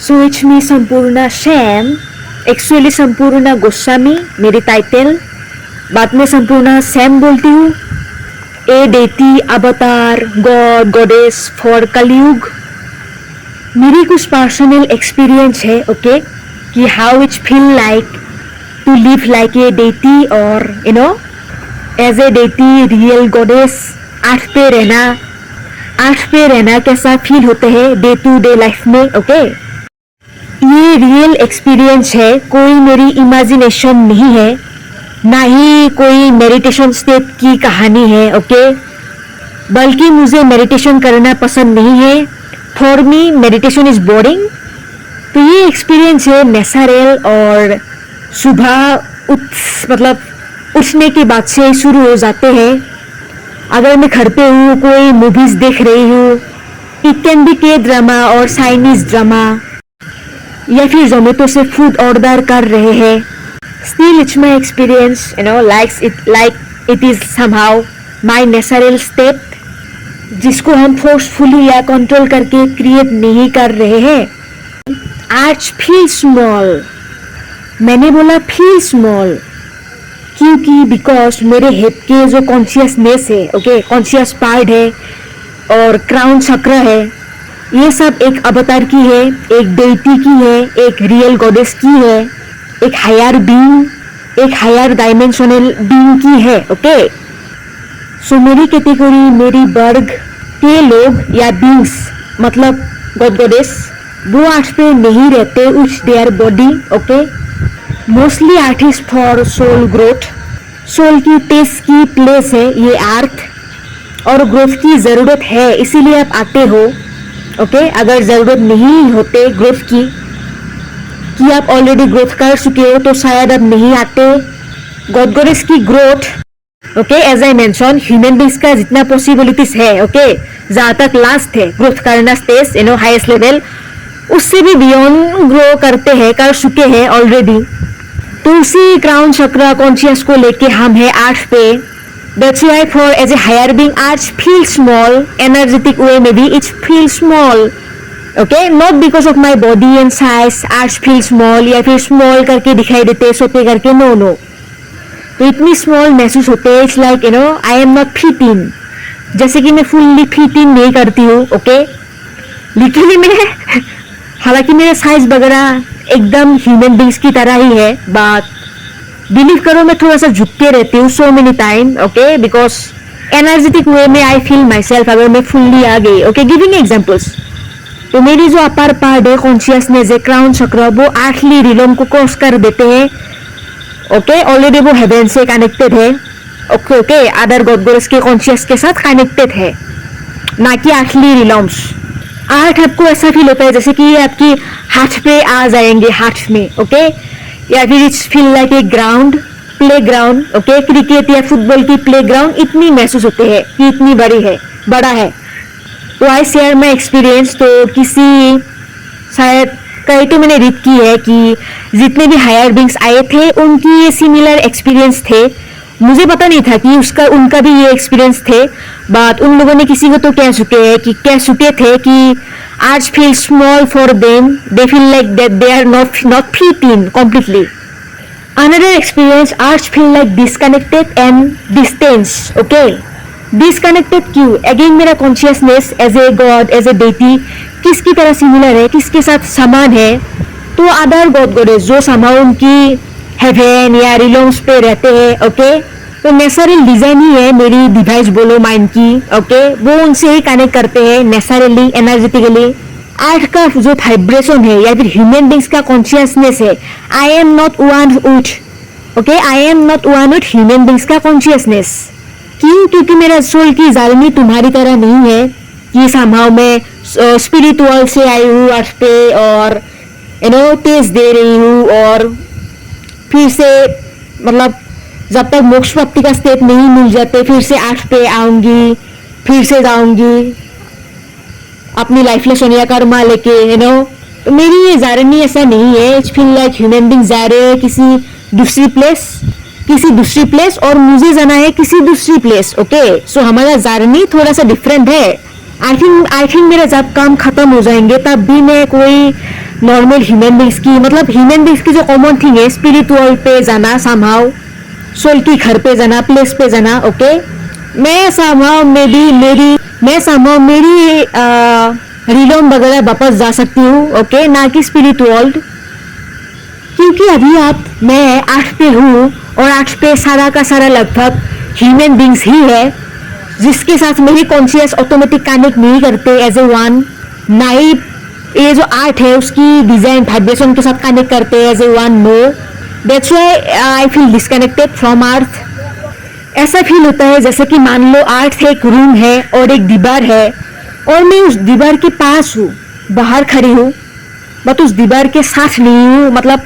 So it's me Sampurna Sam, actually Sampurna Goswami मेरी title, बाद में संपूर्णा सैम बोलती हूँ। A deity avatar god goddess for Kalyug. मेरी कुछ पर्सनल एक्सपीरियंस है ओके कि how it's feel like to live like a deity और you know as a deity real goddess. Earth पे रहना कैसा फील होते हैं डे टू डे लाइफ में ओके। ये रियल एक्सपीरियंस है, कोई मेरी इमेजिनेशन नहीं है, ना ही कोई मेडिटेशन स्टेट की कहानी है ओके। बल्कि मुझे मेडिटेशन करना पसंद नहीं है, for me meditation is boring. तो ये एक्सपीरियंस है नेचुरल और सुबह उठने के बाद से शुरू हो जाते हैं। अगर मैं घर पे हूँ, कोई मूवीज देख रही हूँ, इट कैन बी के ड्रामा और चाइनीज ड्रामा, या फिर जोमेटो से फूड ऑर्डर कर रहे हैं, still it's my experience you know like it is somehow my natural state, जिसको हम फोर्सफुली या कंट्रोल करके क्रिएट नहीं कर रहे हैं। आज फील स्मॉल, मैंने बोला फील स्मॉल क्योंकि बिकॉज मेरे हेड के जो कॉन्शियसनेस है ओके, कॉन्शियस पार्ट है और क्राउन चक्र है, ये सब एक अवतार की है, एक डेटी की है, एक रियल गॉडेस की है, एक हायर बीइंग, एक हायर डायमेंशनल बीइंग की है ओके। सो मेरी कैटेगरी, मेरी वर्ग के लोग या बीइंग्स मतलब गॉड गॉडेस वो अर्थ पे नहीं रहते with their body okay. Mostly earth is for soul growth, soul की टेस्ट की प्लेस है ये अर्थ, और ग्रोथ की ज़रूरत है इसीलिए आप आते हो ओके। अगर ज़रूरत नहीं होते ग्रोथ की, कि आप ऑलरेडी ग्रोथ कर चुके हो, तो शायद आप नहीं आते। गॉड गॉडेस की growth okay, as I mention human beings का जितना पॉसिबिलिटीज है ओके, जहाँ तक लास्ट है ग्रोथ करना stage you know highest level, उससे भी बियॉन्ड ग्रो करते हैं, कर चुके हैं ऑलरेडी। तो उसी क्राउन चक्र कॉन्शियस को लेके हम है अर्थ पे। That's why for as a higher being earth feel small, energetic way में भी it's feel small okay, not because of my body and size earth feel small या फिर स्मॉल करके दिखाई देते सोते करके, नो नो। तो इतनी स्मॉल महसूस होते हैं, it's like you know I am not fit इन, जैसे कि मैं फुल्ली फिट इन नहीं करती हूँ ओके। लिटरली मैं हालांकि मेरा साइज वगैरह एकदम ह्यूमन बीइंग्स की तरह ही है, बट बिलीव करो मैं थोड़ा सा झुकते रहती हूँ so many time okay, because energetic way में आई फील माई सेल्फ अगर मैं फुल्ली आ गई ओके। गिविंग एग्जाम्पल्स, तो मेरी जो अपर पार्ट है कॉन्शियसनेस है क्राउन चक्र, वो आठली रिलम को क्रॉस कर देते हैं ओके। ऑलरेडी वो हेवन से कनेक्टेड है okay okay, other God goddess के कॉन्शियस के साथ कनेक्टेड है, ना कि आठली रिलम्स। आठ आपको ऐसा फील होता है जैसे कि आपकी हाथ पे आ जाएंगे, हाथ में ओके, या फिर it's feel like a ground, play ground okay, cricket या फुटबॉल की प्ले ग्राउंड इतनी महसूस होते हैं कि इतनी बड़ी है, बड़ा है। तो आई शेयर माई एक्सपीरियंस, तो किसी शायद कहीं तो मैंने रीड की है कि जितने भी हायर बीइंग्स आए थे उनकी ये सिमिलर एक्सपीरियंस थे। मुझे पता नहीं था कि उनका भी ये एक्सपीरियंस थे, बट उन लोगों ने किसी को तो कह चुके थे कि आज feel small for them, they feel like that they are not fit in completely. Another experience, आज feel like disconnected and distance okay. Disconnected क्यों? अगेन मेरा consciousness as a god as a deity किसकी तरह similar है, किसके साथ समान है, तो अदर गॉड गॉडेस जो समान उनकी हेवन या रिलम्स पे रहते हैं ओके। तो नेचुरल डिजाइन ही है मेरी डिवाइस बोलो माइंड की ओके, वो उनसे ही कनेक्ट करते हैं नेचुरली एनर्जेटिकली। अर्थ का जो वाइब्रेशन है या फिर ह्यूमन बीइंग्स का कॉन्शियसनेस है, I am not one with okay, I am not one with human beings का कॉन्शियसनेस। क्यों? क्योंकि मेरा सोल की जर्नी तुम्हारी तरह नहीं है कि समहाउ मैं स्पिरिचुअल से आई हूँ अर्थ पे और यू नो टेस्ट दे रही हूँ, और फिर से मतलब जब तक मोक्ष प्राप्ति का स्टेप नहीं मिल जाते फिर से अर्थ पे आऊंगी, फिर से जाऊंगी अपनी लाइफ लेसन या कर्मा लेके यू नो। तो मेरी ये जर्नी ऐसा नहीं है, it's feel like human being जा रहे हैं किसी दूसरी प्लेस और मुझे जाना है किसी दूसरी प्लेस ओके। सो हमारा जर्नी थोड़ा सा डिफरेंट है। आई थिंक मेरा जब काम खत्म हो जाएंगे तब भी मैं कोई नॉर्मल ह्यूमन बींग्स की, मतलब ह्यूमन बींग्स की जो कॉमन थिंग है, स्पिरिचुअल पे जाना, समहाउ सोल की घर पे जाना, प्लेस पे जाना, ओके। मैं समहाउ मेरी रिलोम वगैरह वापस जा सकती हूँ, ओके, ना कि स्पिरिचुअल। क्योंकि अभी मैं अर्थ पे हूँ और अर्थ पे सारा का सारा लगभग ह्यूमन बींग्स ही है, जिसके साथ मेरी कॉन्शियस ऑटोमेटिक कनेक्ट नहीं करते एज ए वन। नाइट ये जो आर्ट है उसकी डिजाइन वाइब्रेशन के साथ कनेक्ट करते हैं as a one, no. That's why I feel disconnected from earth. ऐसा फील होता है जैसे कि मान लो अर्थ एक रूम है और एक दीवार है और मैं उस दीवार के पास हूँ, बाहर खड़ी हूँ, बट उस दीवार के साथ नहीं हूँ, मतलब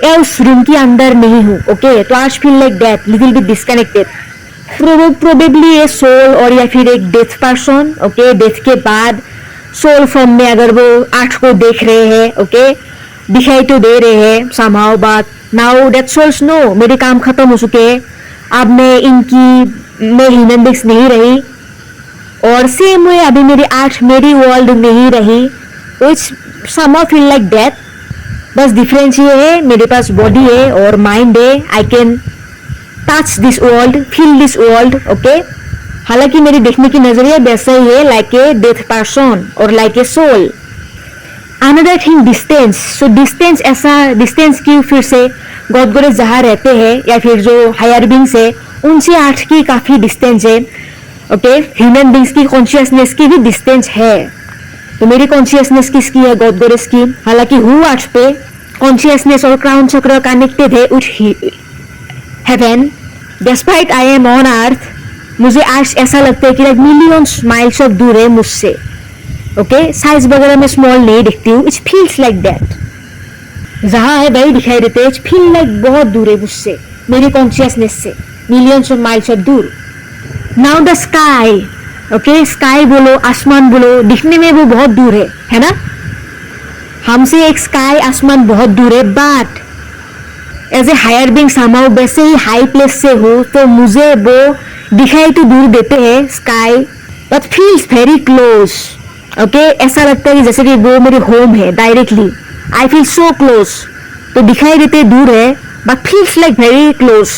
या उस रूम के अंदर नहीं हूँ, ओके। तो आज feel like that, little bit disconnected. Probably a soul और या फिर एक डेथ पर्सन, ओके। डेथ के बाद सोल फॉर्म में अगर वो आर्ट को देख रहे हैं, ओके, दिखाई तो दे रहे हैं somehow, but now that souls know मेरे काम खत्म हो चुके हैं, अब मैं ह्यूमन बींग्स नहीं रही, और सेम वे अभी मेरी आर्ट मेरी वर्ल्ड नहीं रही, which somehow feel like that. बस डिफरेंस ये है, मेरे पास बॉडी है और माइंड है, I can touch this world, feel this world, okay. हालांकि मेरी देखने की नजरिया वैसा ही है, लाइक ए डेथ पर्सन और like a soul. Another thing distance. So distance, ऐसा डिस्टेंस की फिर से गॉड गॉडेस जहाँ रहते हैं या फिर जो हायर बींग्स है उनसे आर्ट की काफी डिस्टेंस है, ओके। ह्यूमन बींग्स की कॉन्शियसनेस की भी डिस्टेंस है। तो मेरी कॉन्शियसनेस किसकी है? गॉड गॉडेस की। हालांकि हूँ आर्ट पे कॉन्शियसनेस और क्राउन चक्र कनेक्टेड है with heaven. Despite I am on earth, मुझे आज ऐसा लगता है कि लाइक मिलियंस माइल्स ऑफ दूर है मुझसे, ओके। साइज वगैरह में स्मॉल नहीं दिखती हूँ, इट फील्स लाइक दैट। जहाँ है वही दिखाई देते हैं, इट फील लाइक बहुत दूर है मुझसे, मेरी कॉन्शियसनेस से मिलियंस ऑफ माइल्स ऑफ दूर। Now the sky, okay. Sky बोलो, आसमान बोलो, दिखने में वो बहुत दूर है ना। हमसे एक स्काई, आसमान बहुत दूर है, but as a higher being somehow वैसे ही हाई प्लेस से हो तो मुझे वो दिखाई तो दूर देते हैं sky, but feels very close, okay. ऐसा लगता है कि जैसे कि वो मेरे होम है directly, I feel so close. तो दिखाई देते दूर है but feels like very close.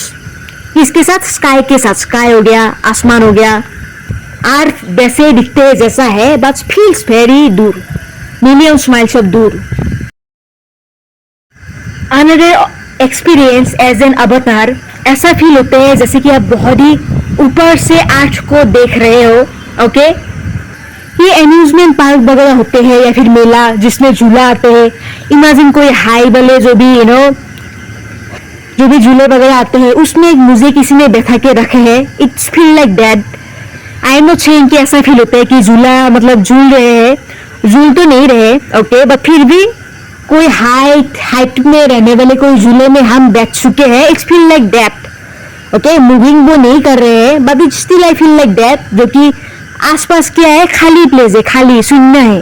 इसके साथ स्काई के साथ, स्काई हो गया, आसमान हो गया, अर्थ वैसे दिखते हैं जैसा है बट फील्स वेरी दूर, मिलियंस माइल्स ऑफ दूर। अनदर एक्सपीरियंस एज एन अवतार, ऐसा फील होता है जैसे कि आप बहुत ही ऊपर से आर्ट को देख रहे हो, ओके। ये एम्यूजमेंट पार्क वगैरह होते हैं या फिर मेला जिसमें झूला आते हैं, इमेजिन कोई हाई वाले जो भी जो भी झूले वगैरह आते हैं उसमें मुझे किसी ने बैठा के रखे हैं, it's feel like that. I am not saying कि ऐसा फील होता है कि झूला मतलब झूल रहे हैं, झूल तो नहीं रहे, ओके, बट फिर भी कोई हाइट में रहने वाले कोई झूले में हम बैठ चुके हैं, it's feel like that, okay. Moving वो नहीं कर रहे हैं but it's still I feel like that, जो कि आसपास क्या है, खाली प्लेस है, खाली शून्य है,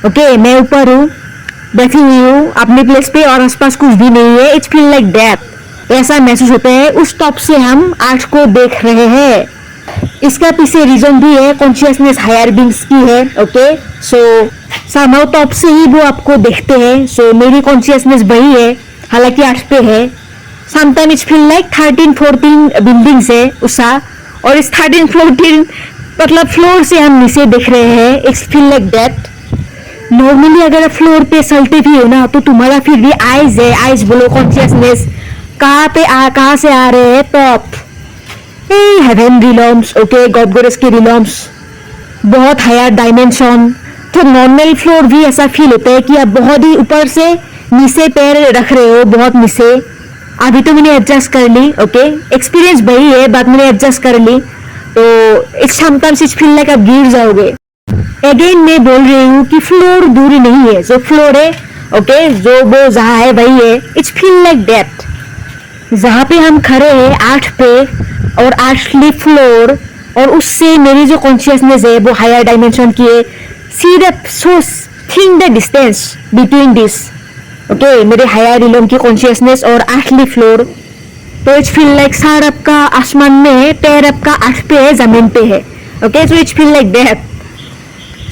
ओके। मैं ऊपर हूँ, बैठी हुई हूँ अपने प्लेस पे और आसपास कुछ भी नहीं है, इट्स फील लाइक दैट। ऐसा महसूस होता है, उस टॉप से हम आर्ट को देख रहे हैं। इसका पीछे रीजन भी है, कॉन्शियसनेस हायर बीइंग्स की है, ओके। सो समहाउ टॉप से ही वो आपको देखते हैं, सो मेरी कॉन्शियसनेस वही है, हालांकि आर्ट पे है। Sometime it's feel like 13-14 buildings है उसा, और इस 13-14 मतलब फ्लोर से हम नीचे देख रहे हैं, it's feel like that. Normally अगर आप फ्लोर पे चलते भी हो ना तो तुम्हारा फिर भी आइज है, आइज बोलो, कॉन्शियसनेस कहाँ से आ रहे हैं, top heaven realms, okay, god goddess के रिलॉम्स, बहुत हायर डायमेंशन। तो नॉर्मल फ्लोर भी ऐसा फील होता है कि आप बहुत ही ऊपर से नीचे पैर रख रहे हो, बहुत नीचे। अभी तो मैंने एडजस्ट कर ली, ओके, एक्सपीरियंस वही है, बाद मैंने एडजस्ट कर ली, तो it's sometimes it's feel like आप गिर जाओगे। अगेन मैं बोल रही हूँ कि फ्लोर दूरी नहीं है, जो फ्लोर है, ओके, जो वो जहाँ है वही है, इट्स फील लाइक दैट। जहाँ पे हम खड़े हैं आर्ट पे और आर्टली फ्लोर, और उससे मेरी जो कॉन्शियसनेस है वो हायर डायमेंशन की है। See the so think the distance between this, okay, मेरे हायर रिलम की कॉन्शियसनेस और आर्टली फ्लोर। तो इट्स फील लाइक सर आपका आसमान में है, पैर आपका आर्ट पे है, जमीन पे है, okay. So it's feel like that.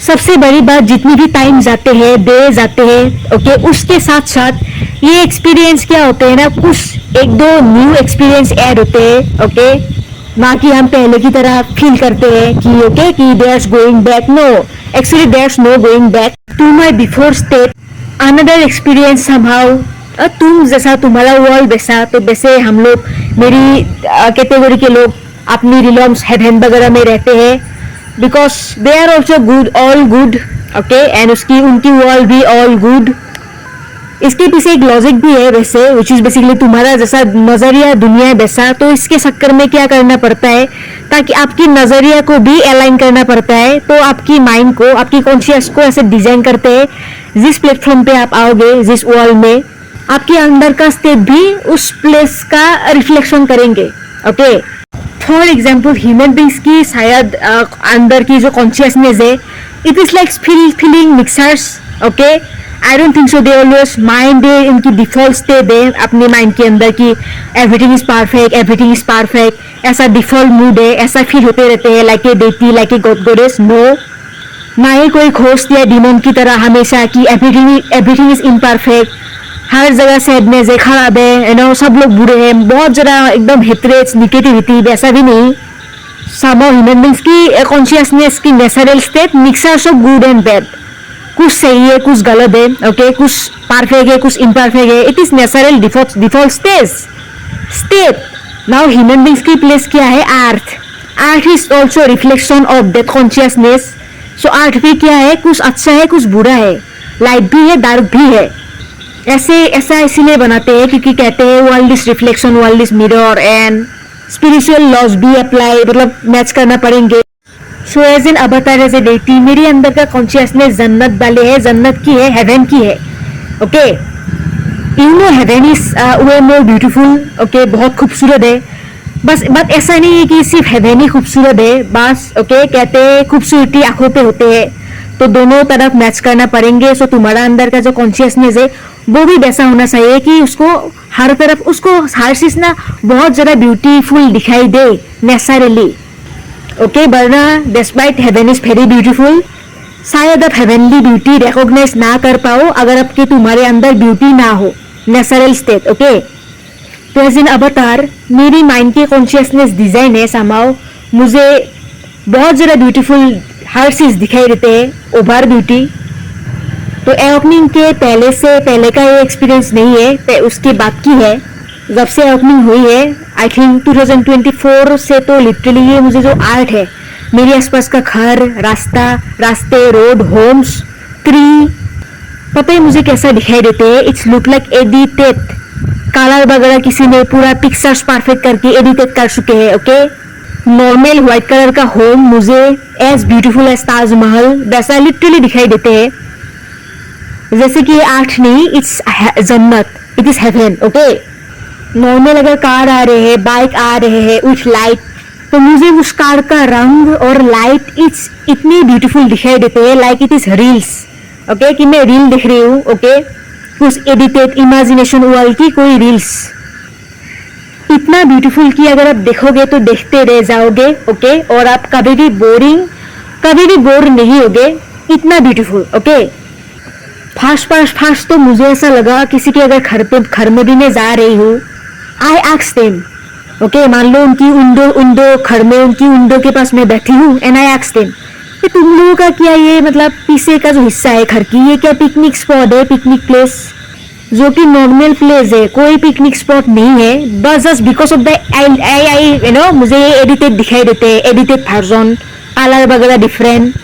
सबसे बड़ी बात, जितनी भी टाइम जाते हैं, डे जाते हैं, ओके, उसके साथ साथ ये एक्सपीरियंस क्या होते हैं ना, कुछ एक दो न्यू एक्सपीरियंस ऐड होते हैं, ओके। ना कि हम पहले की तरह फील करते हैं कि ओके कि there going back, no, actually there no going back to my before state. Another experience somehow, तुम जैसा तुम्हारा वर्ल्ड वैसा, तो वैसे हम लोग, मेरी कैटेगरी के लोग अपनी रिलॉम्स हेवन वगैरह में रहते हैं, because they are also good, all good, okay, and उसकी उनकी वर्ल्ड भी ऑल गुड। इसके पीछे एक लॉजिक भी है वैसे, विच इज बेसिकली तुम्हारा जैसा नजरिया दुनिया है वैसा, तो इसके चक्कर में क्या करना पड़ता है, ताकि आपकी नजरिया को भी अलाइन करना पड़ता है, तो आपकी माइंड को, आपकी कॉन्शियस को ऐसे डिजाइन करते हैं, जिस प्लेटफॉर्म पे आप आओगे, जिस वर्ल्ड में, आपके अंदर का स्टेट भी उस प्लेस का रिफ्लेक्शन करेंगे, okay. For example human beings की शायद अंदर की जो कॉन्शियसनेस है, it is like feeling mixers, okay. I don't think so they always mind है, इनकी डिफॉल्ट स्टेट है अपने माइंड के अंदर की everything is perfect, everything is perfect, ऐसा डिफॉल्ट मूड है, ऐसा फील होते रहते हैं, like a deity, like a god goddess. No, ना ही कोई घोस्ट या डिमन की तरह हमेशा कि एवरीथिंग इज इम्परफेक्ट, हर जगह सैडनेस है, खराब है, यू नो, सब लोग बुरे हैं, बहुत जरा एकदम हेट्रेट, निगेटिविटी, वैसा भी नहीं। सम ह्यूमन बींग्स की कॉन्शियसनेस की natural state mixers of good and bad, कुछ सही है, कुछ गलत है, ओके, कुछ परफेक्ट है, कुछ इम्परफेक्ट है, it is natural default state. Now human beings की प्लेस क्या है, earth is also reflection of that consciousness. So earth भी क्या है, कुछ अच्छा है, कुछ बुरा है, लाइट भी है, डार्क भी है। ऐसा इसीलिए बनाते हैं क्योंकि कहते हैं world is reflection, world is mirror, and spiritual laws भी अप्लाई, मतलब मैच करना पड़ेंगे। So as an avatar, as a deity, मेरे अंदर का कॉन्शियसनेस जन्नत वाले है, जन्नत की है, हेवन की है, okay. You know heaven is way more beautiful, okay, बहुत खूबसूरत है। बट ऐसा नहीं है कि सिर्फ हेवन ही खूबसूरत है बस, ओके। कहते हैं खूबसूरती आंखों पे होते हैं, तो दोनों तरफ मैच करना पड़ेंगे। सो तुम्हारा अंदर का जो कॉन्शियसनेस है वो भी वैसा होना चाहिए कि उसको हर तरफ, उसको हर चीज ना बहुत ज्यादा ब्यूटीफुल दिखाई दे नेचुरली, ओके। वरना despite heaven is very beautiful, शायद आप हेवनली ब्यूटी रिकॉग्नाइज ना कर पाओ अगर आपके तुम्हारे अंदर ब्यूटी ना हो, नेचुरल स्टेट, ओके। तो एज एन अवतार मेरी माइंड की कॉन्शियसनेस डिजाइन है, समाओ मुझे बहुत ज्यादा ब्यूटीफुल हर चीज दिखाई देते हैं, ओवर ब्यूटी। तो एवनिंग के पहले का ये एक्सपीरियंस नहीं है, उसके बाद की है, जब से एवनिंग हुई है, आई थिंक 2024 से, तो लिटरली ये मुझे जो आर्ट है, मेरे आसपास का घर, रास्ते, रोड, होम्स, ट्री, पता है मुझे कैसा दिखाई देते हैं, it's look like edited, colour वगैरह किसी ने पूरा पिक्चर्स परफेक्ट करके एडिटेड कर चुके हैं, ओके। नॉर्मल व्हाइट कलर का होम मुझे एज ब्यूटीफुल एज ताजमहल वैसा लिटरली दिखाई देते हैं, जैसे कि आर्ट नहीं, इट्स जन्नत, it is heaven, okay. Normal अगर कार आ रहे हैं, बाइक आ रहे हैं, उस लाइट, तो मुझे उस कार का रंग और लाइट इट्स इतनी ब्यूटीफुल दिखाई देते हैं, like it is reels, okay, कि मैं रील दिख रही हूँ, ओके, उस एडिटेड इमेजिनेशन वर्ल्ड की कोई रील्स, इतना ब्यूटीफुल कि अगर आप देखोगे तो देखते रह जाओगे, ओके, और आप कभी भी बोर नहीं होगे, इतना ब्यूटीफुल, ओके। फास्ट तो मुझे ऐसा लगा किसी के अगर घर में भी मैं जा रही हूँ, आई आस्क देम, ओके, मान लो उनकी उंडो घर में, उनकी उंडो के पास मैं बैठी हूँ, एंड आई आस्क देम कि तुम लोगों का क्या ये, मतलब पीछे का जो हिस्सा है घर की, ये क्या पिकनिक स्पॉट है, पिकनिक प्लेस, जो कि नॉर्मल प्लेस है, कोई पिकनिक स्पॉट नहीं है, बस just because of the I you know, मुझे ये एडिटेड दिखाई देते हैं, एडिटेड वर्जन, कलर वगैरह different.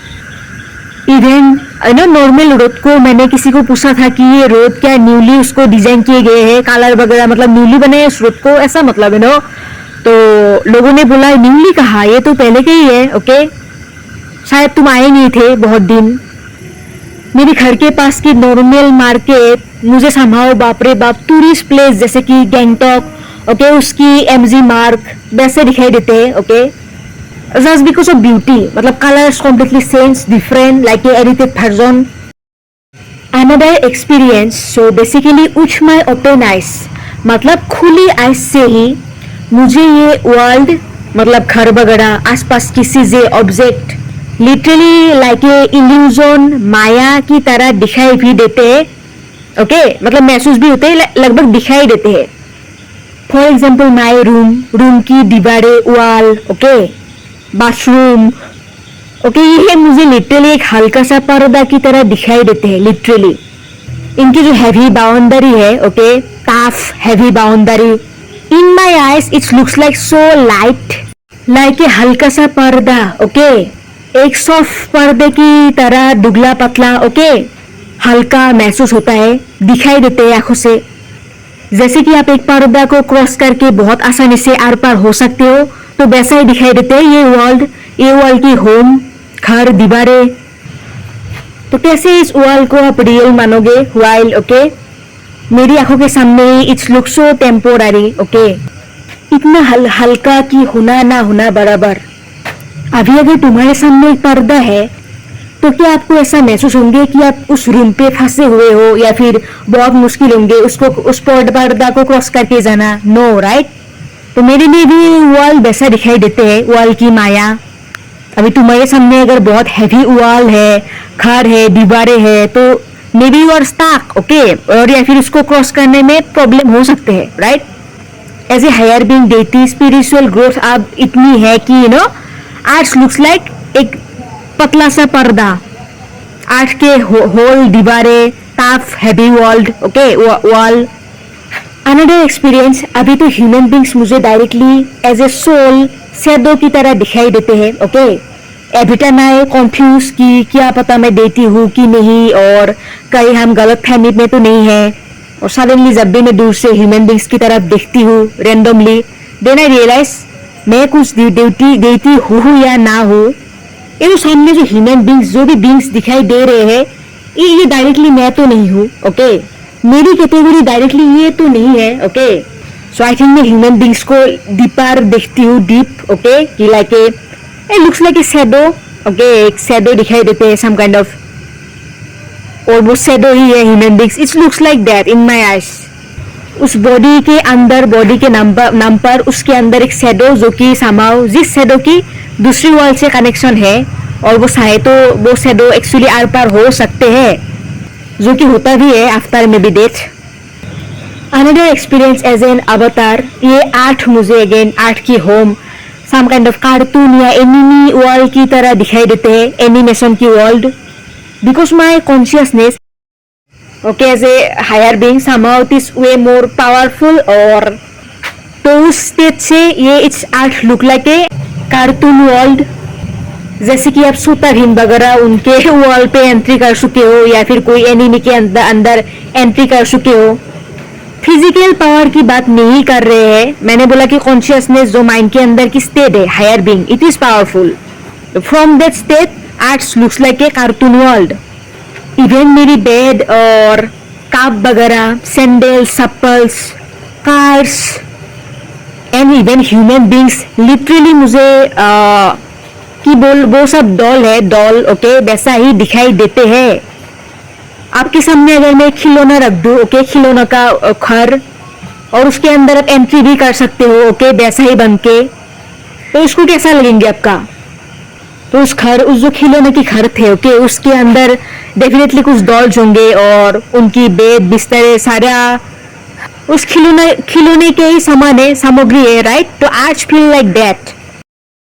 Even you know normal road को मैंने किसी को पूछा था कि ये रोड क्या न्यूली उसको डिजाइन किए गए हैं, कलर वगैरह मतलब न्यूली बने हैं उस रोड को, ऐसा मतलब है नो। तो लोगों ने बोला न्यूली कहा, ये तो पहले के ही है, ओके, शायद तुम आए नहीं थे बहुत दिन। मेरे घर के पास की नॉर्मल मार्केट मुझे संभाओ बाप रे बाप टूरिस्ट प्लेस जैसे कि गैंगटॉक, ओके, उसकी एमजी मार्ग वैसे दिखाई देते हैं, okay, just because of beauty, मतलब colors completely change, different, like a edited version. Another experience, so basically with my open eyes, मतलब खुली आइज से ही मुझे ये वर्ल्ड, मतलब घर वगैरह, आसपास की चीजें, object, literally like a illusion, माया की तरह दिखाई भी देते हैं। ओके मतलब महसूस भी होते हैं, लगभग दिखाई देते हैं। For example my room, room की दीवारें, वॉल, ओके, बाथरूम, ओके, ये मुझे लिटरली एक हल्का सा पर्दा की तरह दिखाई देते हैं लिटरली। इनकी जो हैवी बाउंड्री है, okay, tough heavy boundary, in my eyes it looks like so light, like a हल्का सा पर्दा, ओके, एक सॉफ्ट पर्दे की तरह दुबला पतला, ओके, हल्का महसूस होता है, दिखाई देते हैं आंखों से। जैसे कि आप एक पर्दा को क्रॉस करके बहुत आसानी से आर पार हो सकते हो, तो वैसा ही दिखाई देते हैं ये वर्ल्ड की होम, घर, दीवारें। तो कैसे इस वर्ल्ड को आप रियल मानोगे वाइल, ओके, मेरी आंखों के सामने it's look so temporary, okay, इतना हल्का कि होना ना होना बराबर। अभी अगर तुम्हारे सामने एक पर्दा है तो क्या आपको ऐसा महसूस होंगे कि आप उस रूम पे फंसे हुए हो, या फिर बहुत मुश्किल होंगे उसको उस पर्दा को क्रॉस करके जाना? No, right. तो मेरे लिए भी वॉल वैसा दिखाई देते हैं, वॉल की माया। अभी तुम्हारे सामने अगर बहुत हैवी वॉल है, घर है, दीवारें है, तो maybe you are stuck, okay, और या फिर उसको क्रॉस करने में प्रॉब्लम हो सकते हैं, right. As a higher being deity spiritual growth अब इतनी है कि you know arts looks like एक पतला सा पर्दा, आर्ट के होल दीवारें, tough heavy walled, okay, wall. Another experience, अभी तो ह्यूमन बींग्स मुझे directly as a soul shadow की तरह दिखाई देते हैं, ओके। एवरी टाइम आई कॉन्फ्यूज कि क्या पता मैं देती हूँ कि नहीं, और कहीं हम गलत फहमी में तो नहीं है। और सडनली जब भी मैं दूर से ह्यूमन बींग्स की तरफ देखती हूँ रेंडमली, देन आई रियलाइज मैं कुछ देती हूँ या ना हूँ। ये जो सामने जो ह्यूमन बींग्स, जो भी बींग्स दिखाई दे रहे हैं, ये डायरेक्टली मैं तो नहीं हूँ, ओके, मेरी कैटेगरी डायरेक्टली ये तो नहीं है, ओके। सो आई थिंक मैं ह्यूमन बींग्स को डीपर देखती हूँ, डीप, ओके, कि like a looks like A shadow, okay, एक शैडो दिखाई देते हैं, सम काइंड ऑफ, और वो शैडो ही है human beings. It's looks like that in my eyes. उस बॉडी के अंदर, बॉडी के नाम पर उसके अंदर एक शैडो, जो कि समाओ जिस शैडो की दूसरी वर्ल्ड से कनेक्शन है, और वो चाहे तो वो शैडो एक्चुअली आर पार हो सकते हैं, जो कि होता भी है after maybe death. Another experience as an avatar, ये आर्ट मुझे अगेन आर्ट की home, some kind of cartoon या एनिमी वर्ल्ड की तरह दिखाई देते हैं, एनिमेशन की world. Because my consciousness, okay, as a higher being somehow it is way more powerful, और तो उस स्टेज से ये it's art look like a cartoon world. जैसे कि आप सुपर भीम वगैरह उनके वॉल पे एंट्री कर चुके हो, या फिर कोई एनिमी के अंदर एंट्री कर चुके हो। फिजिकल पावर की बात नहीं कर रहे हैं, मैंने बोला कि कॉन्शियसनेस जो माइंड के अंदर की स्टेट है, higher being, it is powerful. From that state arts looks like a cartoon world. Even मेरी बेड और कप वगैरह, sandal, chappals, cars and even human beings, literally मुझे कि वो सब डॉल है, डॉल, ओके, वैसा ही दिखाई देते हैं। आपके सामने अगर मैं खिलौना रख दूं, ओके, खिलौना का घर, और उसके अंदर आप एंट्री भी कर सकते हो, ओके, वैसा ही बन के, तो उसको कैसा लगेंगे आपका? तो उस जो खिलौने के घर थे, ओके, उसके अंदर डेफिनेटली कुछ डॉल्स होंगे, और उनकी बेड, बिस्तर, सारा उस खिलौने के ही सामान है, सामग्री है, राइट। तो आर्ट्स फील लाइक दैट।